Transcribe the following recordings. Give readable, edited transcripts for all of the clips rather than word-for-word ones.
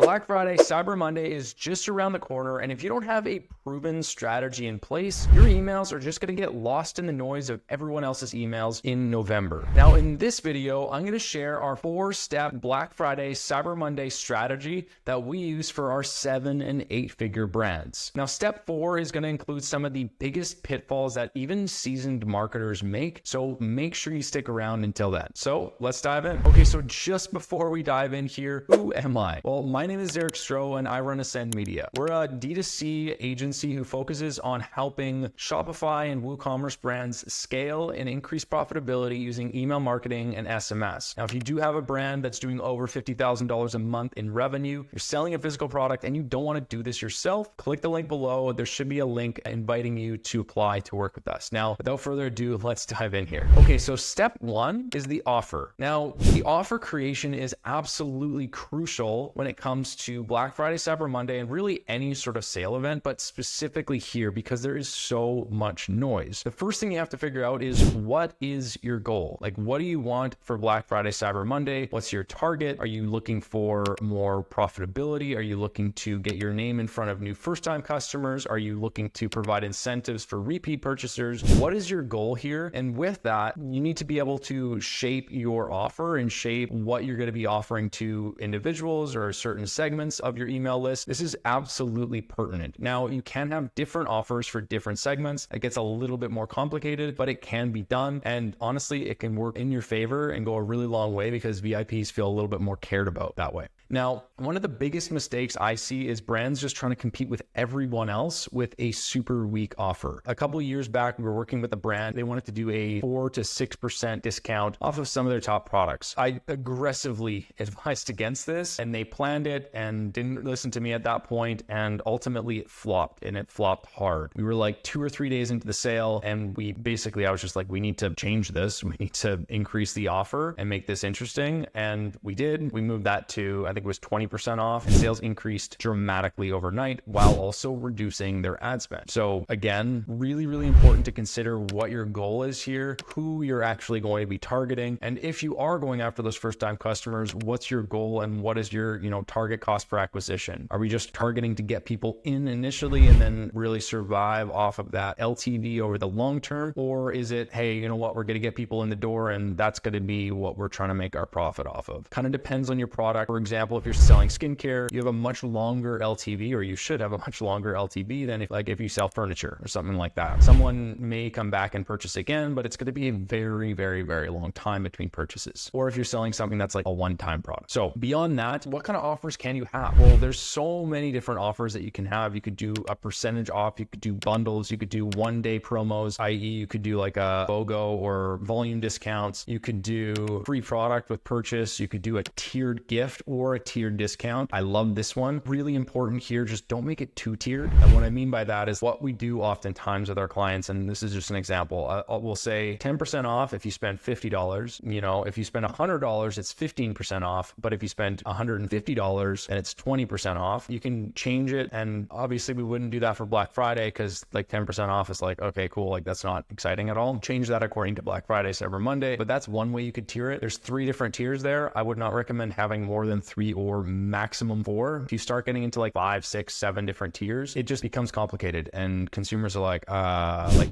Black Friday, Cyber Monday is just around the corner, and if you don't have a proven strategy in place, your emails are just going to get lost in the noise of everyone else's emails in November. Now, in this video, I'm going to share our 4-step Black Friday, Cyber Monday strategy that we use for our 7- and 8-figure brands. Now, step 4 is going to include some of the biggest pitfalls that even seasoned marketers make, so make sure you stick around until then. So let's dive in. Okay, so just before we dive in here, who am I? Well, my name is Derek Stroh and I run Ascend Media. We're a D2C agency who focuses on helping Shopify and WooCommerce brands scale and increase profitability using email marketing and SMS. Now, if you do have a brand that's doing over $50,000 a month in revenue, you're selling a physical product and you don't want to do this yourself, click the link below. There should be a link inviting you to apply to work with us. Now, without further ado, let's dive in here. Okay, so step 1 is the offer. Now, the offer creation is absolutely crucial when it comes to Black Friday, Cyber Monday, and really any sort of sale event, but specifically here because there is so much noise. The first thing you have to figure out is, what is your goal? Like, what do you want for Black Friday, Cyber Monday? What's your target? Are you looking for more profitability? Are you looking to get your name in front of new first-time customers? Are you looking to provide incentives for repeat purchasers? What is your goal here? And with that, you need to be able to shape your offer and shape what you're going to be offering to individuals or certain segments of your email list. This is absolutely pertinent. Now, you can have different offers for different segments. It gets a little bit more complicated, but it can be done. And honestly, it can work in your favor and go a really long way because VIPs feel a little bit more cared about that way. Now, one of the biggest mistakes I see is brands just trying to compete with everyone else with a super weak offer. A couple of years back, we were working with a brand. They wanted to do a 4 to 6% discount off of some of their top products. I aggressively advised against this, and they planned it and didn't listen to me at that point, and ultimately it flopped, and it flopped hard. We were like 2 or 3 days into the sale, and I was just like, we need to change this. We need to increase the offer and make this interesting, and we did. We moved that to, I think it was 20% off, and sales increased dramatically overnight while also reducing their ad spend. So again, really, really important to consider what your goal is here, who you're actually going to be targeting. And if you are going after those first-time customers, what's your goal and what is your, target cost per acquisition? Are we just targeting to get people in initially and then really survive off of that LTV over the long term? Or is it, hey, you know what, we're going to get people in the door and that's going to be what we're trying to make our profit off of? Kind of depends on your product. For example, if you're selling skincare, you have a much longer LTV, or you should have a much longer LTV than if you sell furniture or something like that. Someone may come back and purchase again, but it's going to be a very, very, very long time between purchases. Or if you're selling something that's like a one-time product. So beyond that, what kind of offers can you have? Well, there's so many different offers that you can have. You could do a percentage off, you could do bundles, you could do one-day promos, i.e. you could do like a BOGO or volume discounts. You could do free product with purchase. You could do a tiered gift or a tiered discount. I love this one. Really important here, just don't make it too tiered. And what I mean by that is what we do oftentimes with our clients, and this is just an example. We'll say 10% off if you spend $50. If you spend $100, it's 15% off. But if you spend $150, then it's 20% off. You can change it. And obviously we wouldn't do that for Black Friday because like 10% off is like, okay, cool. Like that's not exciting at all. Change that according to Black Friday, Cyber Monday. But that's one way you could tier it. There's 3 different tiers there. I would not recommend having more than 3 or maximum 4. If you start getting into like 5, 6, 7 different tiers, it just becomes complicated and consumers are like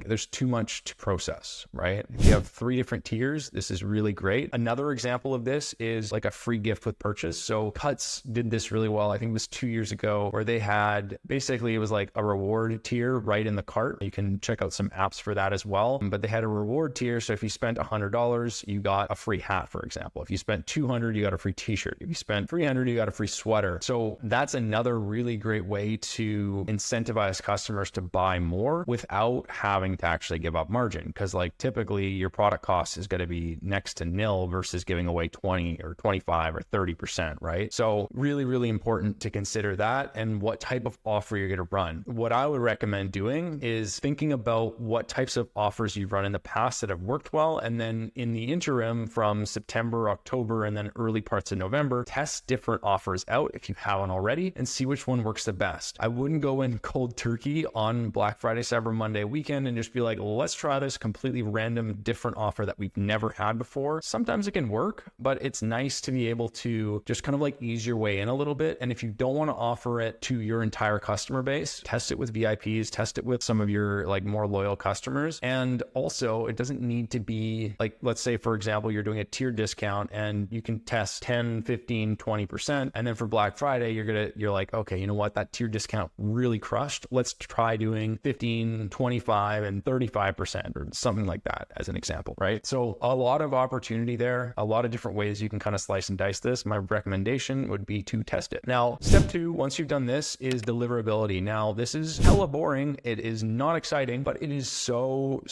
there's too much to process, right? If you have 3 different tiers, this is really great. Another example of this is like a free gift with purchase. So Cuts did this really well. I think it was 2 years ago where they had, basically it was like a reward tier right in the cart. You can check out some apps for that as well, but they had a reward tier. So if you spent $100, you got a free hat, for example. If you spent $200, you got a free t-shirt. If you spent $300, you got a free sweater. So that's another really great way to incentivize customers to buy more without having to actually give up margin. Because like typically your product cost is going to be next to nil versus giving away 20 or 25 or 30%, right? So really, really important to consider that and what type of offer you're going to run. What I would recommend doing is thinking about what types of offers you've run in the past that have worked well. And then in the interim from September, October, and then early parts of November, test different offers out if you haven't already and see which one works the best. I wouldn't go in cold turkey on Black Friday, Cyber Monday weekend and just be like, let's try this completely random different offer that we've never had before. Sometimes it can work, but it's nice to be able to just kind of like ease your way in a little bit. And if you don't want to offer it to your entire customer base, test it with VIPs, test it with some of your like more loyal customers. And also it doesn't need to be like, let's say for example, you're doing a tier discount and you can test 10, 15, 20%. And then for Black Friday, you're like, okay, you know what? That tier discount really crushed. Let's try doing 15, 25 and 35% or something like that as an example, right? So a lot of opportunity there, a lot of different ways you can kind of slice and dice this. My recommendation would be to test it. Now, step 2, once you've done this, is deliverability. Now, this is hella boring. It is not exciting, but it is so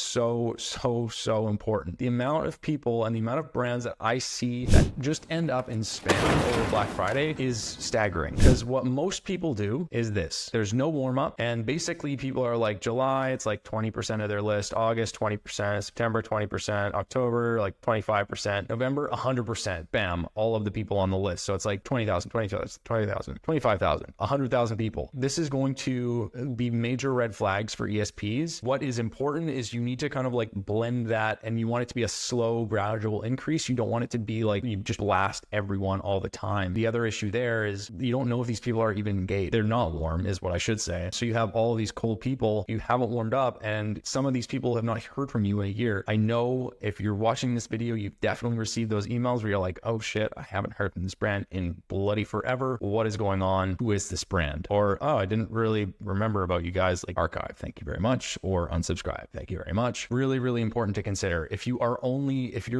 important. The amount of people and the amount of brands that I see that just end up in spam over Black Friday is staggering, because what most people do is this. There's no warm up, and basically people are like, July, it's like 20% of their list, August, 20%, September, 20%, October, like 25%, November, 100%, bam, all of the people on the list. So it's like 20,000, 20,000, 20,000, 25,000, 100,000 people. This is going to be major red flags for ESPs. What is important is you need to kind of like blend that, and you want it to be a slow, gradual increase. You don't want it to be like you just blast everyone all the time. The other issue there is you don't know if these people are even engaged. They're not warm is what I should say. So you have all of these cold people, you haven't warmed up, and some of these people have not heard from you in a year. I know if you're watching this video, you've definitely received those emails where you're like, oh shit, I haven't heard from this brand in bloody forever. What is going on? Who is this brand? Or, oh, I didn't really remember about you guys. Like, archive, thank you very much. Or unsubscribe, thank you very much. Really, really important to consider. If you're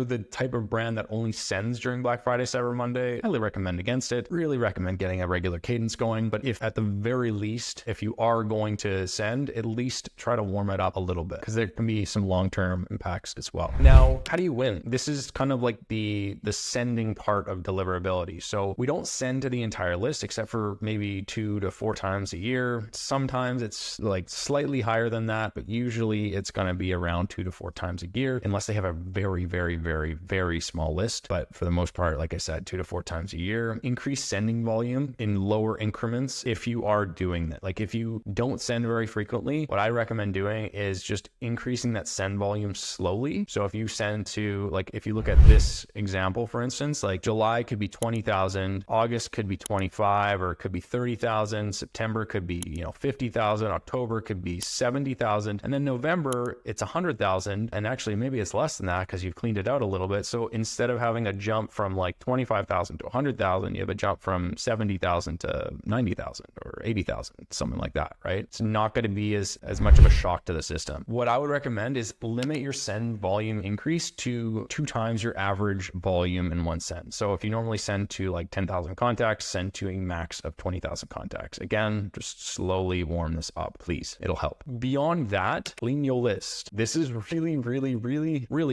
the type of brand that only sends during Black Friday, Cyber Monday, I highly recommend against it. Really recommend getting a regular cadence going. But if at the very least, if you are going to send, at least try to warm it up a little bit, because there can be some long-term impacts as well. Now, how do you win? This is kind of like the sending part of deliverability. So we don't send to the entire list except for maybe 2 to 4 times a year. Sometimes it's like slightly higher than that, but usually it's going to be around 2 to 4 times a year, unless they have a very small list. But for the most part, like I said, 2 to 4 times a year. Increase sending volume in lower increments if you are doing that. Like if you don't send very frequently, what I recommend doing is just increasing that send volume slowly. So if you send to, like, if you look at this example, for instance, like July could be 20,000, August could be 25, or it could be 30,000, September could be, 50,000, October could be 70,000, and then November it's 100,000, and actually maybe it's less than that because you've cleaned it out a little bit. So instead of having a jump from like 25,000 to 100,000, you have a jump from 70,000 to 90,000 or 80,000, something like that, right? It's not going to be as much of a shock to the system. What I would recommend is limit your send volume increase to 2 times your average volume in one send. So if you normally send to like 10,000 contacts, send to a max of 20,000 contacts. Again, just slowly warm this up, please. It'll help. Beyond that, clean your list. This is really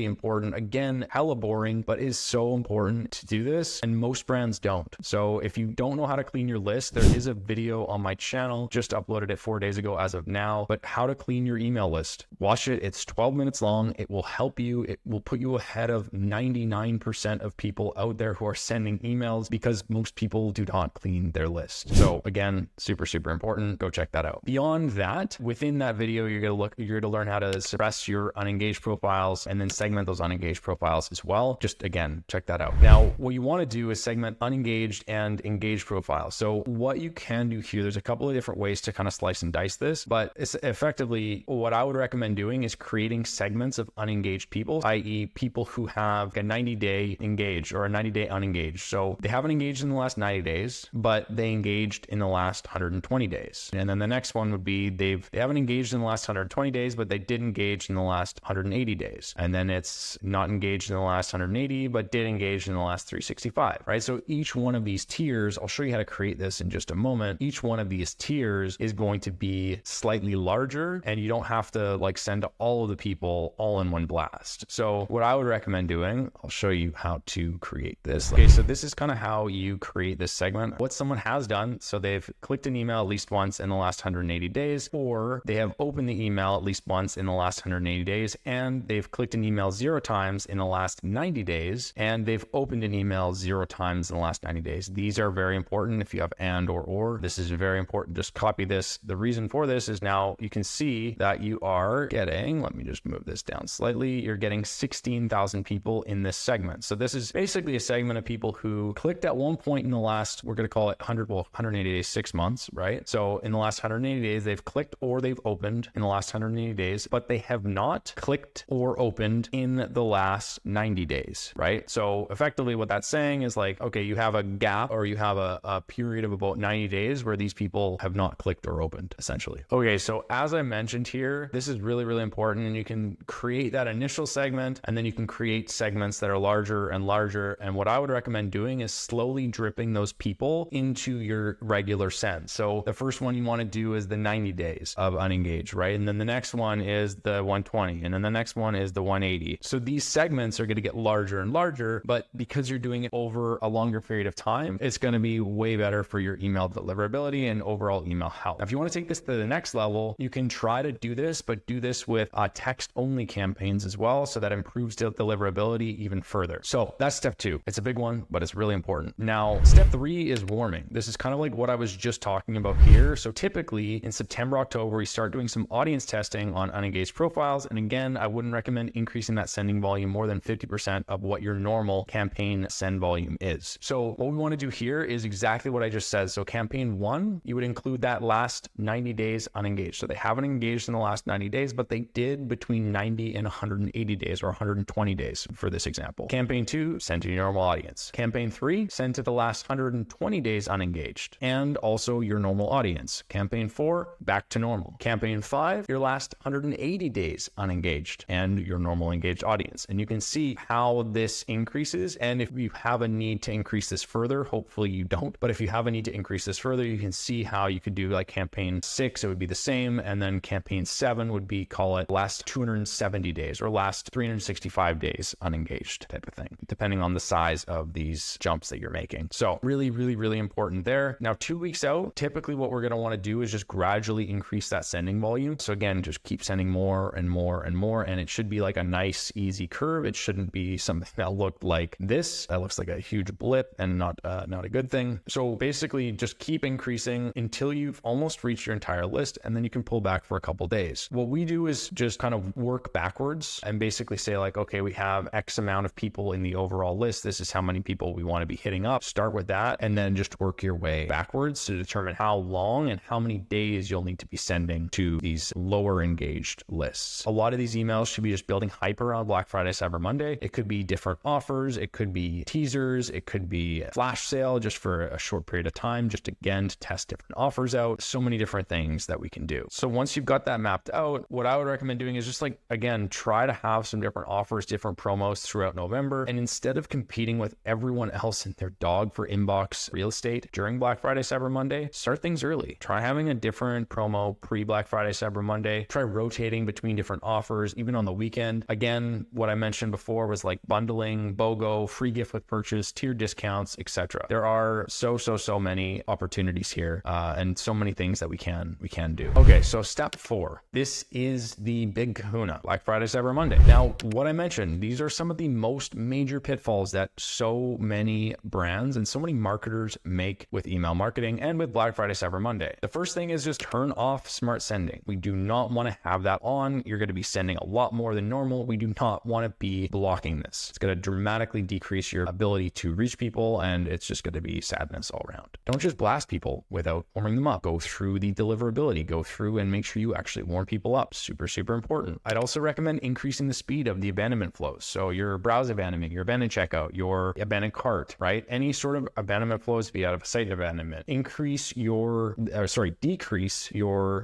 important. Again, hella boring, but is so important to do this, and most brands don't. So if you don't know how to clean your list, there is a video on my channel, just uploaded it 4 days ago as of now, but how to clean your email list. Watch it. It's 12 minutes long. It will help you. It will put you ahead of 99% of people out there who are sending emails, because most people do not clean their list. So again, super important. Go check that out. Beyond that, within that video, you're going to learn how to suppress your unengaged profiles and then segment those unengaged profiles as well. Just again, check that out. Now, what you want to do is segment unengaged and engaged profiles. So what you can do here, there's a couple of different ways to kind of slice and dice this, but it's effectively what I would recommend doing is creating segments of unengaged people, i.e. people who have a 90-day engaged or a 90-day unengaged. So they haven't engaged in the last 90 days, but they engaged in the last 120 days. And then the next one would be they haven't engaged in the last 120 days, but they did engage in the last 180 days. And then it's not engaged in the last 180, but did engage in the last 365, right? So each one of these tiers, I'll show you how to create this in just a moment. Each one of these tiers is going to be slightly larger, and you don't have to like send to all of the people all in one blast. So what I would recommend doing, I'll show you how to create this. Okay, so this is kind of how you create this segment. What someone has done, so they've clicked an email at least once in the last 180 days, or they have opened the email at least once in the last 180 days, and they've clicked an email 0 times in the last 90 days, and they've opened an email 0 times in the last last 90 days. These are very important. If you have and or, this is very important. Just copy this. The reason for this is now you can see that you are getting, let me just move this down slightly. You're getting 16,000 people in this segment. So this is basically a segment of people who clicked at one point in the last, we're going to call it 180 days, 6 months, right? So in the last 180 days, they've clicked or they've opened in the last 180 days, but they have not clicked or opened in the last 90 days, right? So effectively what that's saying is like, okay, you have a gap or you have a period of about 90 days where these people have not clicked or opened, essentially. Okay, so as I mentioned here, this is really, really important, and you can create that initial segment, and then you can create segments that are larger and larger. And what I would recommend doing is slowly dripping those people into your regular send. So the first one you want to do is the 90 days of unengaged, right? And then the next one is the 120, and then the next one is the 180. So these segments are going to get larger and larger, but because you're doing it over a longer period of time, it's going to be way better for your email deliverability and overall email health. Now, if you want to take this to the next level, you can try to do this, but do this with text-only campaigns as well, so that improves deliverability even further. So that's step 2. It's a big one, but it's really important. Now, step 3 is warming. This is kind of like what I was just talking about here. So typically in September, October, we start doing some audience testing on unengaged profiles. And again, I wouldn't recommend increasing that sending volume more than 50% of what your normal campaign send volume is. So what we want to do here is exactly what I just said. So campaign 1, you would include that last 90 days unengaged. So they haven't engaged in the last 90 days, but they did between 90 and 180 days or 120 days for this example. Campaign 2, send to your normal audience. Campaign 3, send to the last 120 days unengaged and also your normal audience. Campaign 4, back to normal. Campaign 5, your last 180 days unengaged and your normal engaged audience. And you can see how this increases. And if you have a need to increase this further, hopefully you don't, but if you have a need to increase this further, you can see how you could do like campaign 6, it would be the same. And then campaign 7 would be, call it last 270 days or last 365 days unengaged type of thing, depending on the size of these jumps that you're making. So really, really, really important there. Now, 2 weeks out, typically what we're going to want to do is just gradually increase that sending volume. So again, just keep sending more and more and more. And it should be like a nice, easy curve. It shouldn't be something that looked like this. That looks like a huge blip and not a good thing. So basically just keep increasing until you've almost reached your entire list, and then you can pull back for a couple days. What we do is just kind of work backwards and basically say like, okay, we have X amount of people in the overall list. This is how many people we want to be hitting up. Start with that and then just work your way backwards to determine how long and how many days you'll need to be sending to these lower engaged lists. A lot of these emails should be just building hype around Black Friday, Cyber Monday. It could be different offers. It could be teasers. It could be a flash sale just for a short period of time, just again to test different offers out. So many different things that we can do. So once you've got that mapped out, what I would recommend doing is just like, again, try to have some different offers, different promos throughout November. And instead of competing with everyone else and their dog for inbox real estate during Black Friday, Cyber Monday, start things early. Try having a different promo pre-Black Friday, Cyber Monday. Try rotating between different offers, even on the weekend. Again, what I mentioned before was like bundling, BOGO, free gift with purchase, tier discounts, etc. There are so many opportunities here and so many things that we can do. Okay, so step 4. This is the Big Kahuna, Black Friday, Cyber Monday. Now, what I mentioned, these are some of the most major pitfalls that so many brands and so many marketers make with email marketing and with Black Friday, Cyber Monday. The first thing is just turn off smart sending. We do not want to have that on. You're going to be sending a lot more than normal. We do not want to be blocking this. It's going to dramatically decrease your ability to reach people, and it's just going to be sadness all around. Don't just blast people without warming them up. Go through the deliverability, go through and make sure you actually warm people up. Super important. I'd also recommend increasing the speed of the abandonment flows. So your browse abandonment, your abandoned checkout, your abandoned cart, right? Any sort of abandonment flows via a site abandonment. Decrease your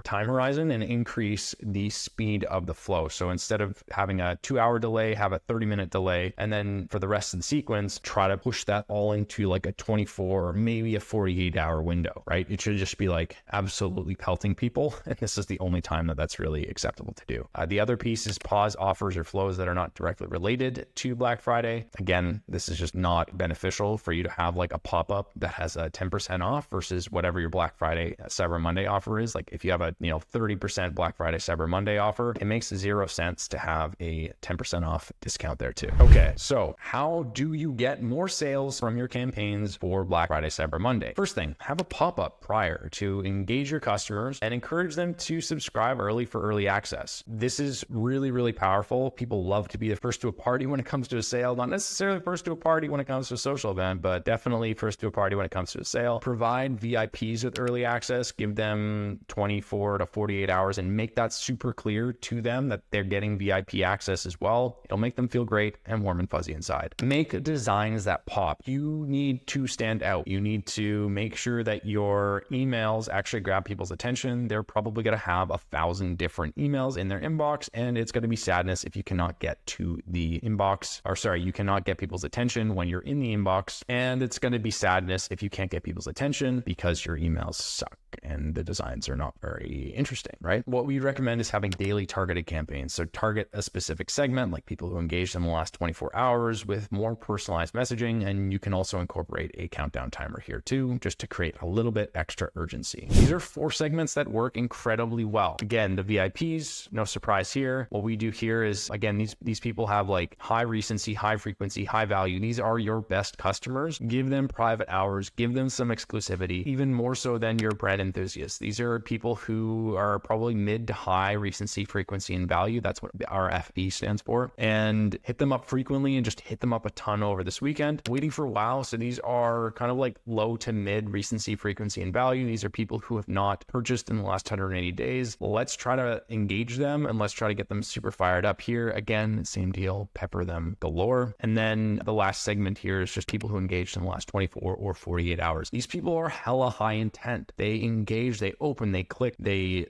time horizon and increase the speed of the flow. So instead of having a 2-hour delay, have a 30-minute delay. And then for the rest of the sequence, try to push that all into like a 24 or maybe a 48-hour window, right? It should just be like absolutely pelting people. And this is the only time that that's really acceptable to do. The other piece is pause offers or flows that are not directly related to Black Friday. Again, this is just not beneficial for you to have like a pop-up that has a 10% off versus whatever your Black Friday, Cyber Monday offer is. Like if you have a 30% Black Friday, Cyber Monday offer, it makes 0 cents to have a 10% off discount there too. Okay, so how do you get more sales from your your campaigns for Black Friday, Cyber Monday. First thing, have a pop-up prior to engage your customers and encourage them to subscribe early for early access. This is really, really powerful. People love to be the first to a party when it comes to a sale, not necessarily first to a party when it comes to a social event, but definitely first to a party when it comes to a sale. Provide VIPs with early access, give them 24 to 48 hours and make that super clear to them that they're getting VIP access as well. It'll make them feel great and warm and fuzzy inside. Make designs that pop. You need to stand out. You need to make sure that your emails actually grab people's attention. They're probably going to have 1,000 different emails in their inbox, and it's going to be sadness if you cannot get to the inbox, or sorry, you cannot get people's attention when you're in the inbox, and it's going to be sadness if you can't get people's attention because your emails suck and the designs are not very interesting, right? What we recommend is having daily targeted campaigns. So target a specific segment, like people who engaged in the last 24 hours with more personalized messaging. And you can also incorporate a countdown timer here too, just to create a little bit extra urgency. These are 4 segments that work incredibly well. Again, the VIPs, no surprise here. What we do here is, again, these people have like high recency, high frequency, high value. These are your best customers. Give them private hours, give them some exclusivity, even more so than your brand enthusiasts. These are people who are probably mid to high recency, frequency, and value. That's what our FB stands for. And hit them up frequently and just hit them up a ton over this weekend. Waiting for a while. So these are kind of like low to mid recency, frequency, and value. These are people who have not purchased in the last 180 days. Let's try to engage them and let's try to get them super fired up here. Again, same deal, pepper them galore. And then the last segment here is just people who engaged in the last 24 or 48 hours. These people are hella high intent. They engage, they open, they click, they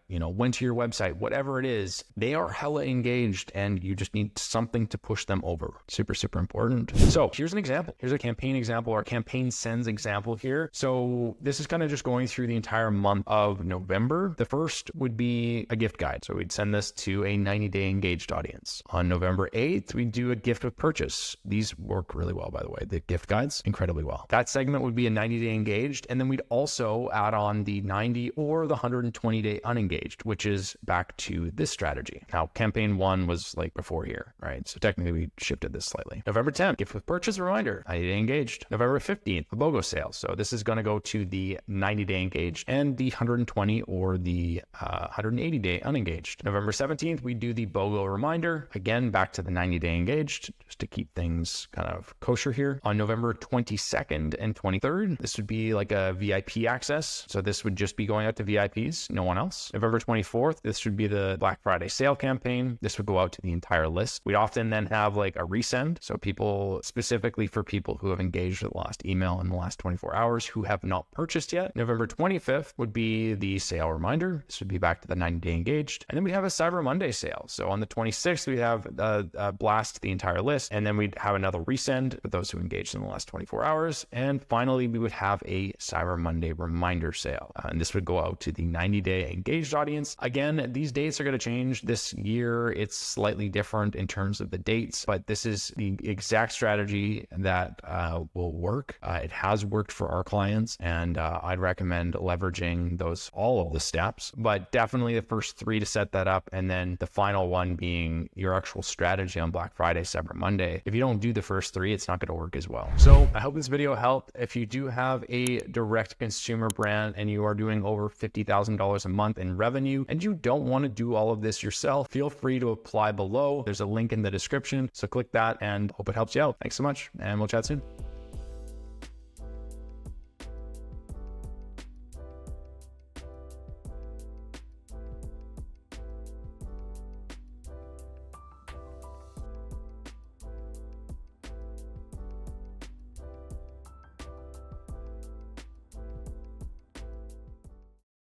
went to your website, whatever it is, they are hella engaged and you just need something to push them over. Super, super important. So here's an example. Here's a campaign example or campaign sends example here. So this is kind of just going through the entire month of November. The first would be a gift guide. So we'd send this to a 90-day engaged audience. On November 8th, we do a gift with purchase. These work really well, by the way. The gift guides, incredibly well. That segment would be a 90-day engaged. And then we'd also add on the 90 or the 120-day unengaged, which is back to this strategy. Now, campaign 1 was like before here, right? So technically we shifted this slightly. November 10th, gift with purchase reminder, 90-day engaged. November 15th, a BOGO sale. So this is going to go to the 90-day engaged and the 120 or the 180-day unengaged. November 17th, we do the BOGO reminder, again, back to the 90-day engaged, just to keep things kind of kosher here. On November 22nd and 23rd, this would be like a VIP access. So this would just be going out to VIPs, no one else. November 24th, this would be the Black Friday sale campaign. This would go out to the entire list. We'd often then have like a resend. So people, specifically for people who have engaged with the last email in the last 24 hours who have not purchased yet. November 25th would be the sale reminder. This would be back to the 90-day engaged. And then we'd have a Cyber Monday sale. So on the 26th, we'd have a blast the entire list. And then we'd have another resend for those who engaged in the last 24 hours. And finally, we would have a Cyber Monday reminder sale. And this would go out to the 90-day engaged audience. Again, these dates are going to change this year. It's slightly different in terms of the dates, but this is the exact strategy that will work. It has worked for our clients, and I'd recommend leveraging all of the steps, but definitely the first 3 to set that up, and then the final one being your actual strategy on Black Friday, Cyber Monday. If you don't do the first 3, it's not going to work as well. So I hope this video helped. If you do have a direct consumer brand and you are doing over $50,000 a month in revenue and you don't want to do all of this yourself, feel free to apply below. There's a link in the description. So click that and hope it helps you out. Thanks so much, and we'll chat soon.